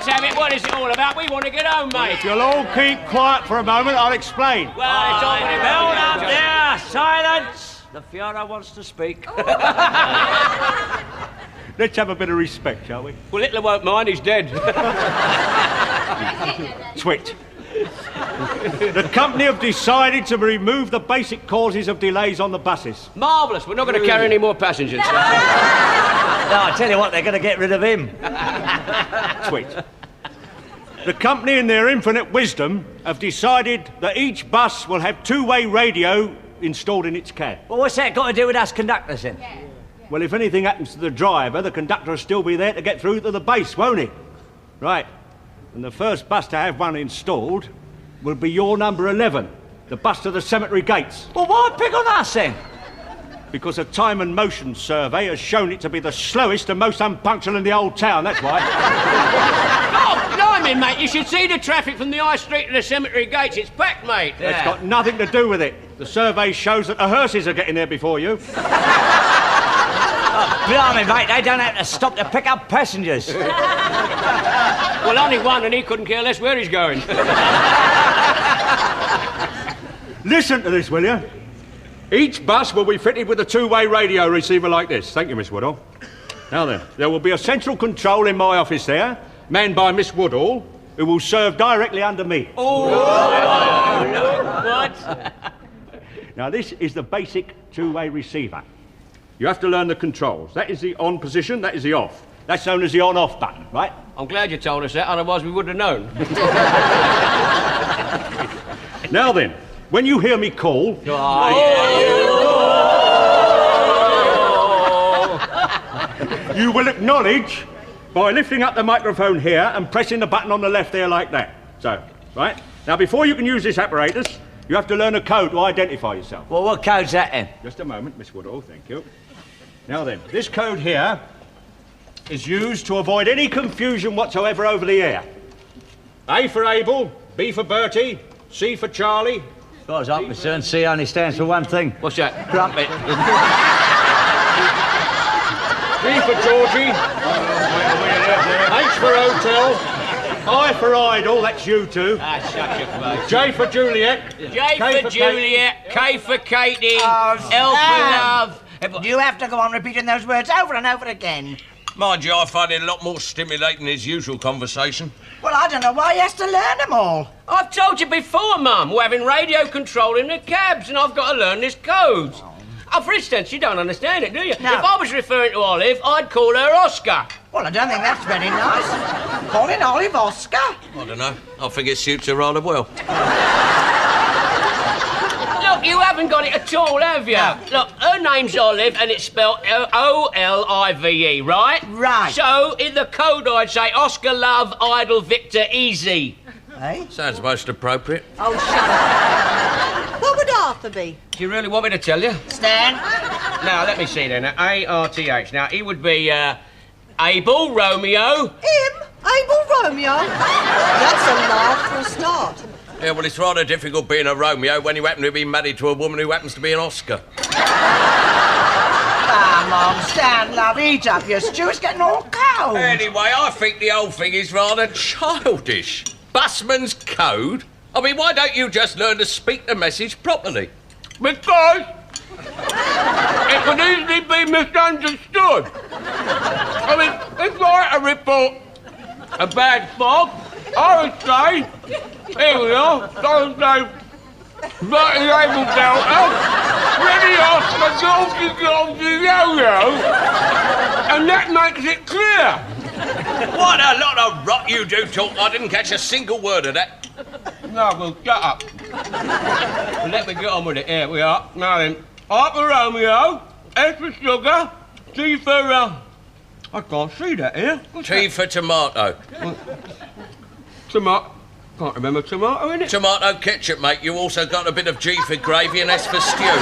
let's have it. What is it all about? We want to get home, mate. If you'll all keep quiet for a moment, I'll explain. Well, it's all Hold up there! Silence! The Fiona wants to speak. Let's have a bit of respect, shall we? Well, Hitler won't mind. He's dead. Twit. The company have decided to remove the basic causes of delays on the buses. Marvellous. We're not going to carry any more passengers. No, I tell you what, they're going to get rid of him. Twit. The company, in their infinite wisdom, have decided that each bus will have two-way radio installed in its cab. Well, what's that got to do with us conductors, then? Well, if anything happens to the driver, the conductor will still be there to get through to the base, won't he? Right. And the first bus to have one installed will be your number 11, the bus to the cemetery gates. Well, why pick on us, then? Because a time and motion survey has shown it to be the slowest and most unpunctual in the old town, that's why. Oh, blimey, mate. You should see the traffic from the high street to the cemetery gates. It's packed, mate. Yeah. It's got nothing to do with it. The survey shows that the hearses are getting there before you. Oh, blimey, mate, they don't have to stop to pick up passengers. Well, only one, and he couldn't care less where he's going. Listen to this, will you? Each bus will be fitted with a two-way radio receiver like this. Thank you, Miss Woodall. Now then, there will be a central control in my office there, manned by Miss Woodall, who will serve directly under me. Oh, what? Now, this is the basic two-way receiver. You have to learn the controls. That is the on position, that is the off. That's known as the on-off button, right? I'm glad you told us that, otherwise we wouldn't have known. Now then, when you hear me call... You will acknowledge by lifting up the microphone here and pressing the button on the left there like that. So, right? Now, before you can use this apparatus, you have to learn a code to identify yourself. Well, what code's that, then? Just a moment, Miss Woodall, thank you. Now then, this code here is used to avoid any confusion whatsoever over the air. A for Abel, B for Bertie, C for Charlie. As far as I'm concerned, C only stands for one thing. What's that? Crumpet. G for Georgie. H for Hotel. I for Idol, that's you two. Ah, shut your face. J for Juliet. J for Juliet, K for Katie, Oh, L for love. You have to go on repeating those words over and over again. Mind you, I find it a lot more stimulating than his usual conversation. Well, I don't know why he has to learn them all. I've told you before, Mum, we're having radio control in the cabs and I've got to learn this code. Oh, for instance, you don't understand it, do you? No. If I was referring to Olive, I'd call her Oscar. Well, I don't think that's very nice. Calling Olive Oscar. I don't know. I think it suits her rather well. Look, you haven't got it at all, have you? No. Look, her name's Olive and it's spelled O-L-I-V-E, right? Right. So, in the code I'd say Oscar, Love, Idol, Victor, Easy. Eh? Sounds most appropriate. Oh, shut up. What would Arthur be? Do you really want me to tell you? Stan? Now, let me see then. A-R-T-H. Now, he would be, Abel, Romeo. Him? Abel Romeo? That's a laugh for a start. Yeah, well, it's rather difficult being a Romeo when you happen to be married to a woman who happens to be an Oscar. Come on, Stan, love, eat up your stew. It's getting all cold. Anyway, I think the whole thing is rather childish. Busman's code? I mean, why don't you just learn to speak the message properly? Because it could easily be misunderstood. I mean, if I had to report a bad fog, I would say, here we are, don't say, but the able delta, ready off the golfy yo-yo, and that makes it clear. What a lot of rot you do talk. I didn't catch a single word of that. No, well, shut up. Well, let me get on with it. Here we are. Now then, R for Romeo, S for sugar, T for, I can't see that here. T for tomato. Tomato. Can't remember tomato, innit? Tomato ketchup, mate. You also got a bit of G for gravy and S for stew. Yeah,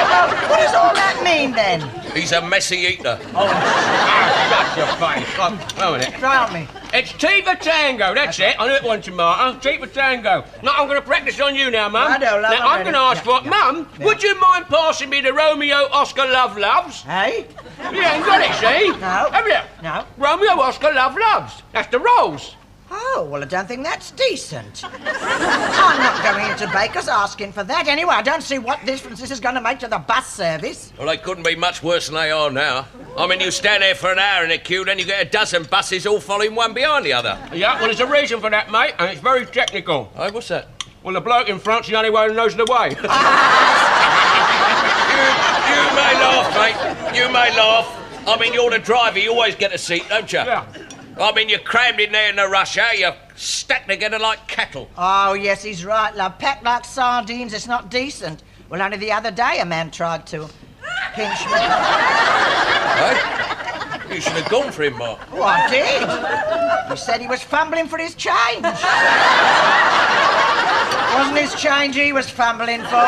well, what does all that mean, then? He's a messy eater. Shut your face. Oh, a minute. Try me. It's T for Tango, that's it. I knew it one tomato. T for Tango. Now, I'm going to practice on you now, Mum. I know, love, now, I'm going to ask for it. Mum, would you mind passing me the Romeo Oscar Love Loves? Hey? You ain't got it, see? No. Have you? No. Romeo Oscar Love Loves. That's the rolls. Oh, well, I don't think that's decent. I'm not going into Baker's asking for that. Anyway, I don't see what difference this is going to make to the bus service. Well, they couldn't be much worse than they are now. I mean, you stand there for an hour in a queue, then you get a dozen buses all following one behind the other. Yeah, well, there's a reason for that, mate, and it's very technical. Oh, what's that? Well, the bloke in front's the only one who knows the way. You may laugh, mate. You may laugh. I mean, you're the driver. You always get a seat, don't you? Yeah. I mean, you're crammed in there in the rush hour. You're stacked together like cattle. Oh, yes, he's right, love. Packed like sardines, it's not decent. Well, only the other day a man tried to pinch me. Hey? You should have gone for him, Mark. Oh, I did. He said he was fumbling for his change. Wasn't his change he was fumbling for?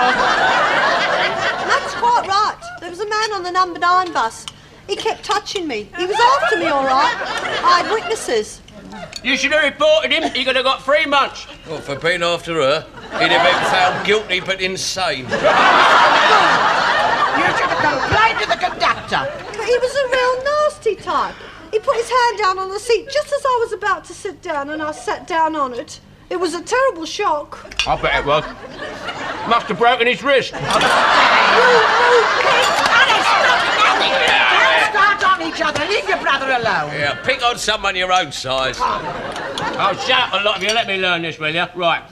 That's quite right. There was a man on the number 9 bus. He kept touching me. He was after me, all right. I had witnesses. You should have reported him. He could have got 3 months. Well, for being after her, he'd have been found guilty but insane. You should have complained to the conductor. But he was a real nasty type. He put his hand down on the seat just as I was about to sit down, and I sat down on it. It was a terrible shock. I bet it was. Must have broken his wrist. Start on each other. Leave your brother alone. Yeah, pick on someone your own size. Oh, shut up, a lot of you. Let me learn this, will you? Right.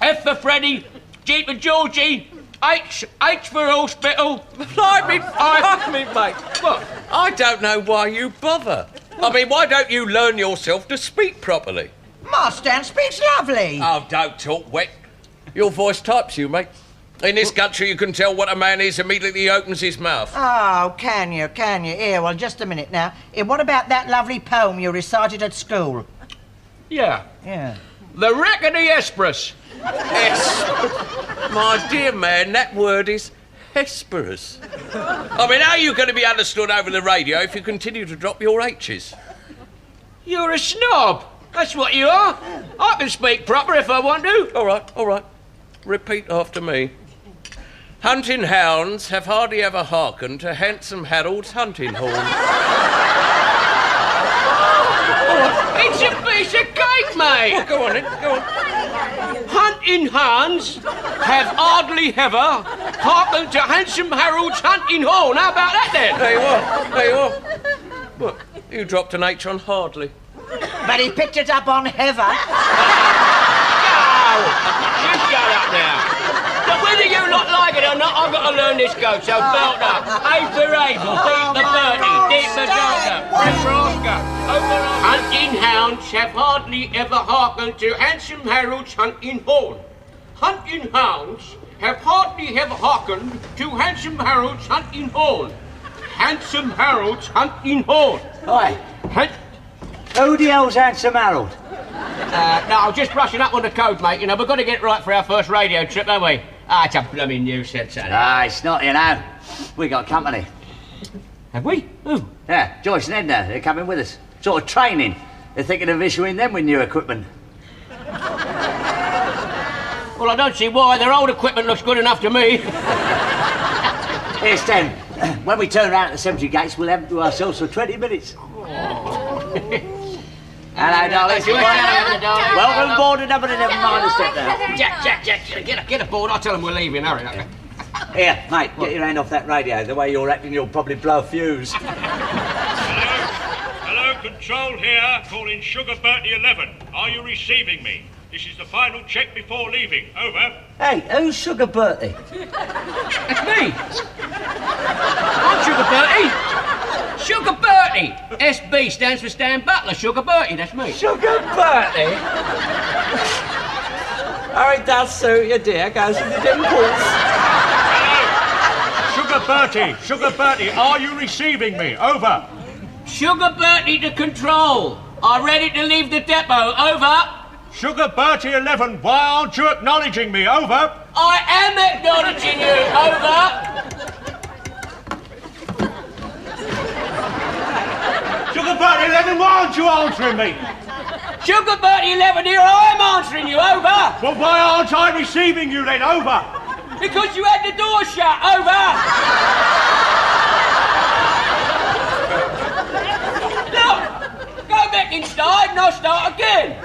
F for Freddy, G for Georgie, H for hospital. Blimey, mate. What? I don't know why you bother. I mean, why don't you learn yourself to speak properly? Marstan speaks lovely. Oh, don't talk wet. Your voice types you, mate. In this country, you can tell what a man is immediately he opens his mouth. Oh, can you? Here, well, just a minute now. What about that lovely poem you recited at school? Yeah. Yeah. The Wreck of the Hesperus. My dear man, that word is Hesperus. I mean, how are you going to be understood over the radio if you continue to drop your H's? You're a snob. That's what you are. I can speak proper if I want to. All right. Repeat after me. Hunting hounds have hardly ever hearkened to handsome Harold's hunting horn. It's a piece of cake, mate. Go on. Hunting hounds have hardly ever hearkened to handsome Harold's hunting horn. How about that, then? There you are. What? You dropped an H on hardly. But he picked it up on heather. You shut up now. But whether you not like it or not, I've got to learn this code, so belt up. A for Abel, B for Bertie, D for Delta, F for Oscar, O for Oscar. Hunting hounds have hardly ever hearkened to handsome Harold's hunting horn. Hunting hounds have hardly ever hearkened to handsome Harold's hunting horn. Handsome Harold's hunting horn. Oi, who the hell's Handsome Harold? No, I'm just brushing up on the code, mate. You know, we've got to get it right for our first radio trip, haven't we? It's a blooming nuisance, isn't it? It's not, you know. We got company. Have we? Who? Yeah, Joyce and Edna, they're coming with us. Sort of training. They're thinking of issuing them with new equipment. Well, I don't see why. Their old equipment looks good enough to me. Here's 10. When we turn around at the cemetery gates, we'll have them to ourselves for 20 minutes. Hello, darling. Welcome aboard another 11 minus step now. Jack, get aboard. I'll tell them we're leaving. Hurry up. Here, mate, get your hand off that radio. The way you're acting, you'll probably blow a fuse. Hello, control here. Calling Sugar Bertie 11. Are you receiving me? This is the final check before leaving. Over. Hey, who's Sugar Bertie? It's me. I'm Sugar Bertie. Sugar Bertie. SB stands for Stan Butler. Sugar Bertie, that's me. Sugar Bertie? Oh, it does suit you, dear. Goes with the dimples. Hello. Sugar Bertie, are you receiving me? Over. Sugar Bertie to control. I'm ready to leave the depot. Over. Sugar Bertie 11, why aren't you acknowledging me? Over. I am acknowledging you. Over. Bertie 11, why aren't you answering me? Sugar Bertie 11 here, I'm answering you, over! Well, why aren't I receiving you then, over? Because you had the door shut, over! Look! Go back inside and I'll start again!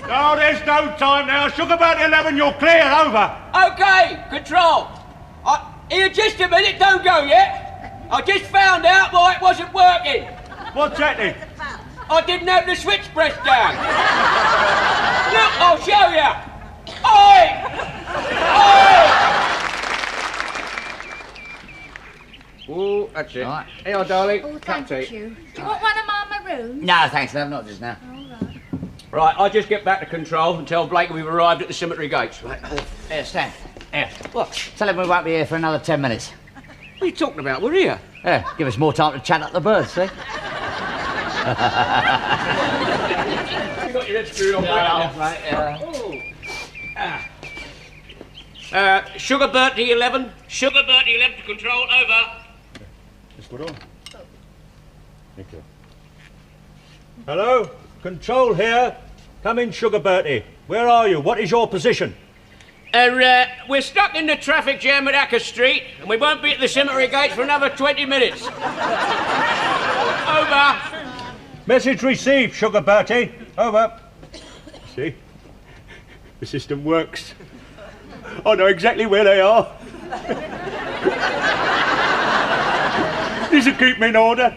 No, there's no time now. Sugar Bertie 11, you're clear, over. OK, control. Here, just a minute, don't go yet. I just found out why it wasn't working. What's that then? I didn't have the switch pressed down. Look, I'll show you. Oi! Oi! Oh, that's it. Right. Here, darling. Oh, Cup thank tea. you. Do you want one of my maroons? No, thanks, love, not just now. Right, I'll just get back to control and tell Blake we've arrived at the cemetery gates. Right. Here, Stan. Here. What? Tell him we won't be here for another 10 minutes. What are you talking about? We're here. Yeah, give us more time to chat up the birds, see? You got your head screwed on, Sugar Bertie 11. Sugar Bertie 11 to control, over. Miss Woodall. Thank you. Hello? Control here. Come in, Sugar Bertie. Where are you? What is your position? We're stuck in the traffic jam at Acker Street, and we won't be at the cemetery gates for another 20 minutes. Over. Message received, Sugar Bertie. Over. See? The system works. I know exactly where they are. This'll keep me in order.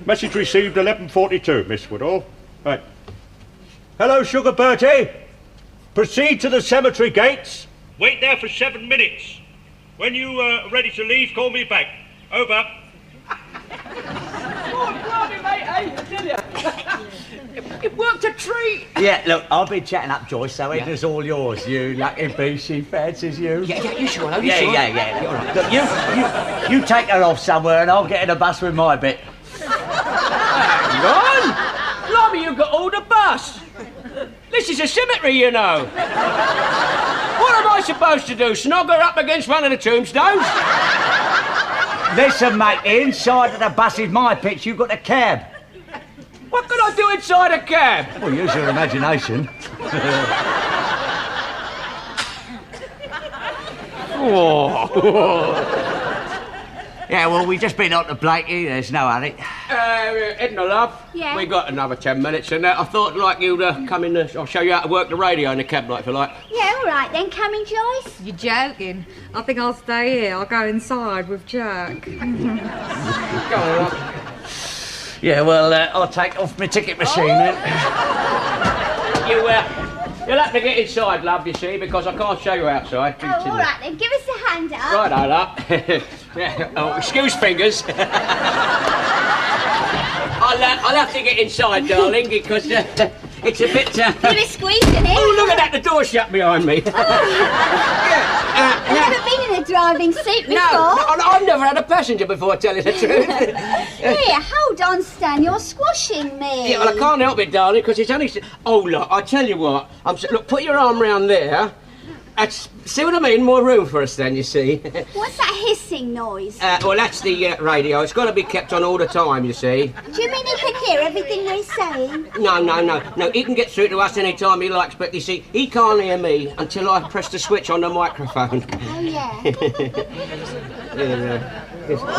Message received 11:42, Miss Woodall. Right. Hello, Sugar Bertie. Proceed to the cemetery gates. Wait there for 7 minutes. When you are ready to leave, call me back. Over. It worked a treat. Yeah, look, I've been chatting up Joyce, so it is all yours. You lucky bee, she fancies you. Yeah, you sure? You Yeah, sure? yeah. Look, you take her off somewhere and I'll get in a bus with my bit. Hang on. Blimey, you've got all the bus. This is a cemetery, you know. What am I supposed to do? Snog her up against one of the tombstones? Listen, mate, the inside of the bus is my pitch. You've got the cab. What can I do inside a cab? Well, use your imagination. Yeah, well, we've just been on to Blakey. There's no hurry. Edna, love. Yeah? We got another 10 minutes, and I thought, like, you'd come in. I'll show you how to work the radio in the cab, like, if you like. Yeah, all right then. Coming, Joyce? You're joking. I think I'll stay here. I'll go inside with Jack. Go on, love. Yeah, well, I'll take off my ticket machine then. You'll have to get inside, love, you see, because I can't show you outside. Oh, all right then. Give us a hand up. Right, love. Yeah. Oh, excuse fingers. I'll have to get inside, darling, because it's a bit... Give a squeeze in it. Oh, look at that, the door shut behind me. I've never been in a driving seat before. No, I've never had a passenger before, tell you the truth. Here, hold on, Stan. You're squashing me. Yeah, well, I can't help it, darling, because it's only... Oh, look, I tell you what. Look, put your arm round there. See what I mean? More room for us then, you see. What's that hissing noise? Well, that's the radio. It's got to be kept on all the time, you see. Do you mean he can hear everything we're saying? No. He can get through to us any time he likes, but you see, he can't hear me until I press the switch on the microphone. Oh, yeah. This one.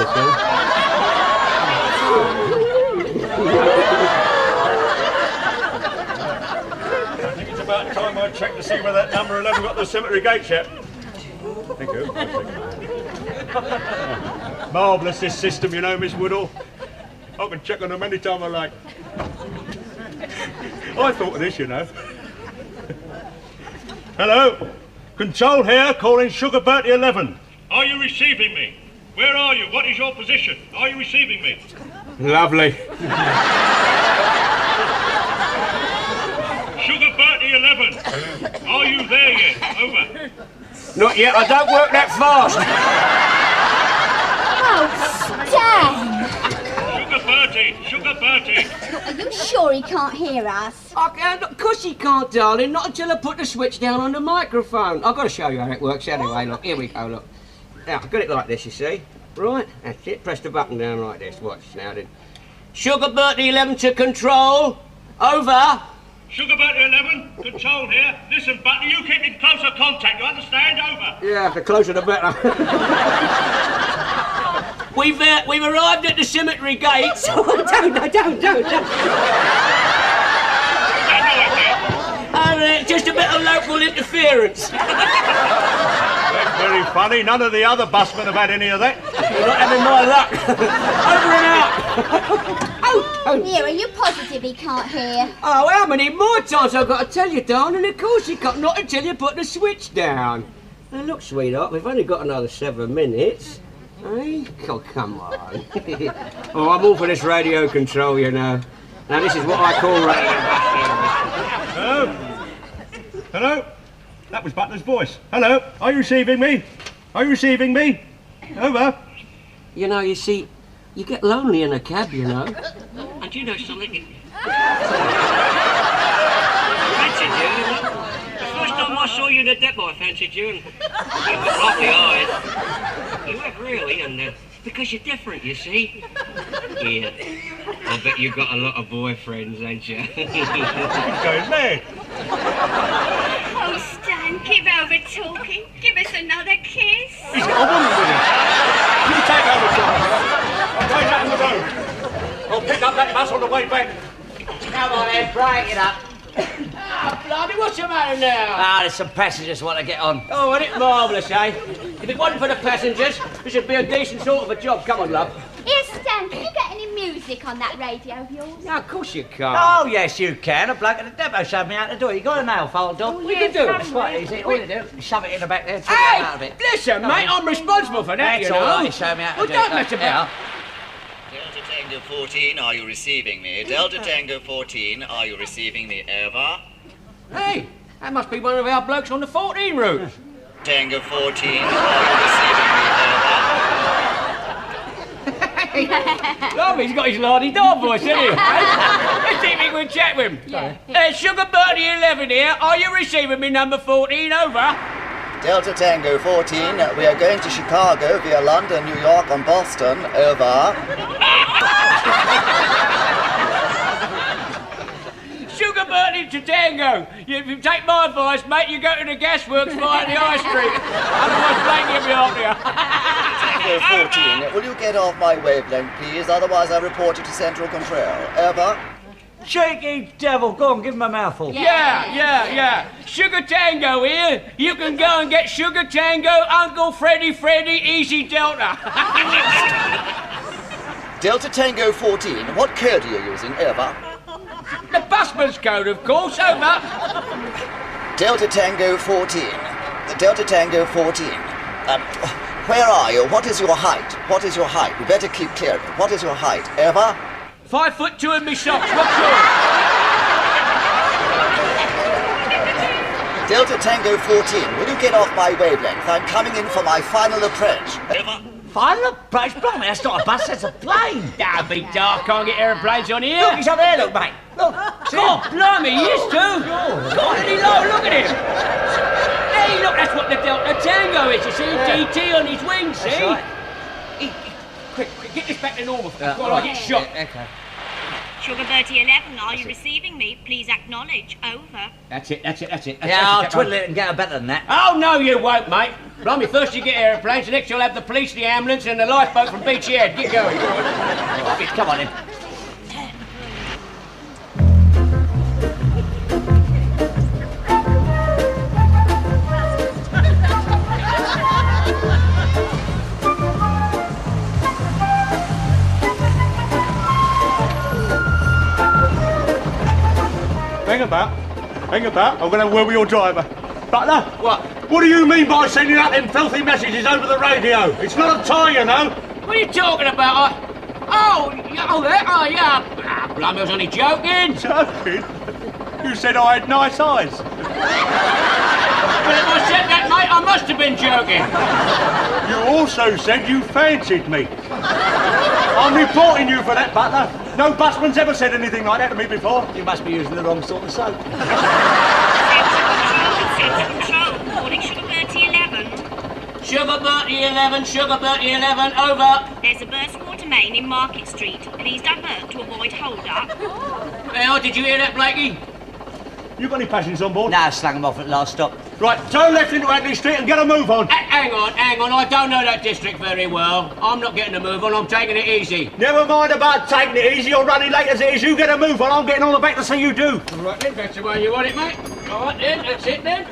About time I checked to see whether that number 11 got the cemetery gates yet. Thank you. Marvellous, this system, you know, Miss Woodall. I can check on them any time I like. I thought of this, you know. Hello? Control here, calling Sugar Bertie 11. Are you receiving me? Where are you? What is your position? Are you receiving me? Lovely. Sugar Bertie 11. Are you there yet? Over. Not yet. I don't work that fast. Oh, Stan! Sugar Bertie. Are you sure he can't hear us? Of course he can't, darling. Not until I put the switch down on the microphone. I've got to show you how it works anyway. Look, here we go, look. Now, I've got it like this, you see. Right, that's it. Press the button down like this. Watch now then. Sugar Bertie 11 to control. Over. Sugar Bertie 11, control here. Listen, Butty, you keep in closer contact, you understand? Over. Yeah, the closer the better. We've arrived at the cemetery gates. Don't. And just a bit of local interference. That's very funny. None of the other busmen have had any of that. You're not having my luck. Over and out. Oh, here, are you positive he can't hear? Oh, how many more times I've got to tell you, darling? Of course you can't. Not until you put the switch down. Now, look, sweetheart, we've only got another 7 minutes. Hey? Oh, come on. Oh, I'm all for this radio control, you know. Now, this is what I call radio. Hello? Hello? That was Butler's voice. Hello? Are you receiving me? Are you receiving me? Over. You know, you see, you get lonely in a cab, you know. And you know something? I fancied you, you know. The first time I saw you in the depot, I fancied you, and you got lovely eyes. You have really, and because you're different, you see. Yeah. I bet you've got a lot of boyfriends, ain't you? Going mad. Oh, Stan, keep over talking. Give us another kiss. He's got a woman with him. You take over, John. I'll take that on the road. I'll pick up that bus on the way back. Come on then, break it up. Ah, bloody, what's the matter now? Ah, there's some passengers want to get on. Oh, isn't it marvellous, eh? If it wasn't for the passengers, this would be a decent sort of a job. Come on, love. Yes, Stan, can you get any music on that radio of yours? Yeah, of course you can. Oh, yes, you can. A bloke at the depot showed me how to do it. You got a nail file, dog? We can do it. It's quite easy. All you do, shove it in the back there, take it out of Hey, it. listen, mate, I'm responsible for that, That's you know. all right, show me how to Well, do don't it. mess about. Delta Tango 14, are you receiving me? Delta Tango 14, are you receiving me? Over. Hey, that must be one of our blokes on the 14 route. Tango 14, are you receiving me? Love, he's got his la-di-da voice, hasn't he? Let's see if we can chat with him. Yeah. Sugar Bertie 11 here. Are you receiving me, number 14? Over. Delta Tango 14, we are going to Chicago via London, New York and Boston. Over. Sugar Bertie to Tango. If you take my advice, mate, you go to the gasworks via the high street. Otherwise, Blake will be after you. Tango 14, will you get off my wavelength, please? Otherwise, I report you to Central Control. Over. Cheeky devil, go on, give him a mouthful. Yeah. Sugar Tango here. You can go and get Sugar Tango, Uncle Freddy, Easy Delta. Delta Tango 14, what code are you using? Over. The busman's code, of course. Over. Delta Tango 14. Delta Tango 14. Where are you? What is your height? What is your height? We better keep clear. What is your height? Over. 5'2" in me socks. What's yours? Delta Tango 14, will you get off my wavelength? I'm coming in for my final approach. Over. Final approach? Blimey, that's not a bus, that's a plane. Don't be dark, can't get aeroplanes on here. Look, he's up there, look, mate. Look. God, blimey, he is too. God, and he low, look at him. Hey, look, that's what the Delta Tango is, you see? DT on his wings, see? That's right. Quick, get this back to normal. Before I get shot. Okay. Sugar Bertie 11, are you receiving me? Please acknowledge. Over. That's it. Yeah, I'll twiddle it and get her better than that. Oh, no, you won't, mate. Blimey, first you get aeroplanes, the next you'll have the police, the ambulance, and the lifeboat from Beachy Head. Get going. Come on, then. Hang about. I'm going to have a word with your driver. Butler? What? What do you mean by sending out them filthy messages over the radio? It's not a tie, you know. What are you talking about? Yeah. Blimey, I was only joking. Joking? You said I had nice eyes. Well, if I said that, mate, I must have been joking. You also said you fancied me. I'm reporting you for that, Butler. No busman's ever said anything like that to me before. You must be using the wrong sort of soap. Central Control, calling Sugar Bertie 11. Sugar Bertie 11, Sugar Bertie 11, over. There's a burst water main in Market Street. Please divert to avoid hold-up. Well, did you hear that, Blakey? You got any passengers on board? Nah, slung them off at last stop. Right, turn left into Anthony Street and get a move on. Hang on, I don't know that district very well. I'm not getting a move on, I'm taking it easy. Never mind about taking it easy or running late as it is. You get a move on, I'm getting on the back to see you do. All right then, that's the way you want it, mate. All right then, that's it then.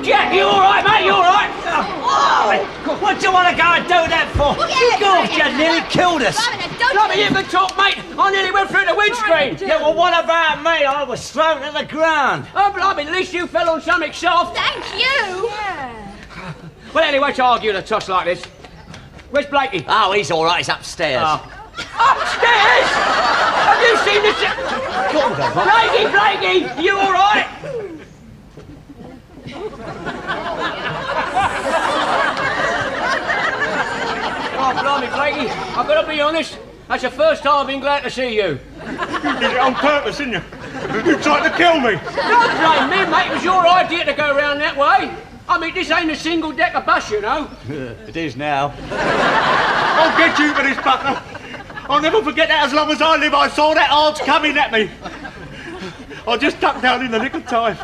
Jack, you all right, mate? You all right? Oh, what do you want to go and do that for? God, you nearly killed us. Blimey, you can talk, mate. I nearly went through the windscreen. Yeah, well, what about me? I was thrown to the ground. Oh, blimey, at least you fell on something soft. Thank you. Yeah. Well, anyway, to argue in a toss like this. Where's Blakey? Oh, he's all right. He's upstairs. Upstairs? Have you seen this? Blakey, you all right? Oh, blimey, Blakey, I've got to be honest. That's the first time I've been glad to see you. You did it on purpose, didn't you? You tried to kill me. Don't blame me, mate. It was your idea to go round that way. I mean, this ain't a single-decker bus, you know. It is now. I'll get you for this, Butler. I'll never forget that as long as I live. I saw that arch coming at me. I just ducked down in the nick of time.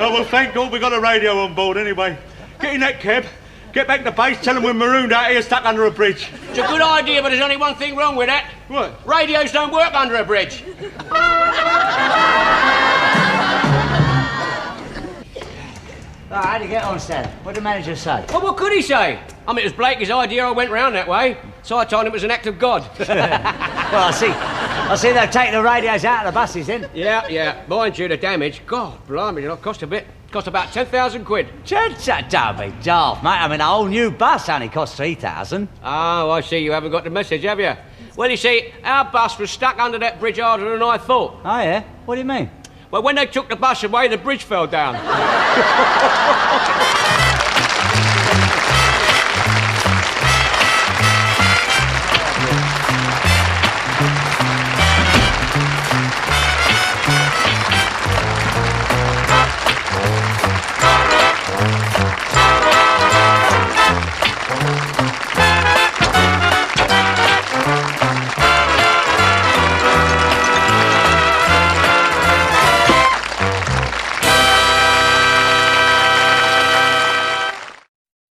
Oh, well, thank God we got a radio on board anyway. Get in that cab, get back to base, tell them we're marooned out here stuck under a bridge. It's a good idea, but there's only one thing wrong with that. What? Radios don't work under a bridge. Oh, how'd you get on, Stan? What did the manager say? Well, what could he say? I mean, it was Blakey's idea. I went round that way, so I told him it was an act of God. Well, I see they've taken the radios out of the buses, then. Yeah. Mind you, the damage, God, blimey, it cost a bit. Cost about 10,000 quid. Don't be daft, mate. I mean, a whole new bus only cost 3,000. Oh, I see you haven't got the message, have you? Well, you see, our bus was stuck under that bridge harder than I thought. Oh, yeah? What do you mean? Well, when they took the bus away, the bridge fell down.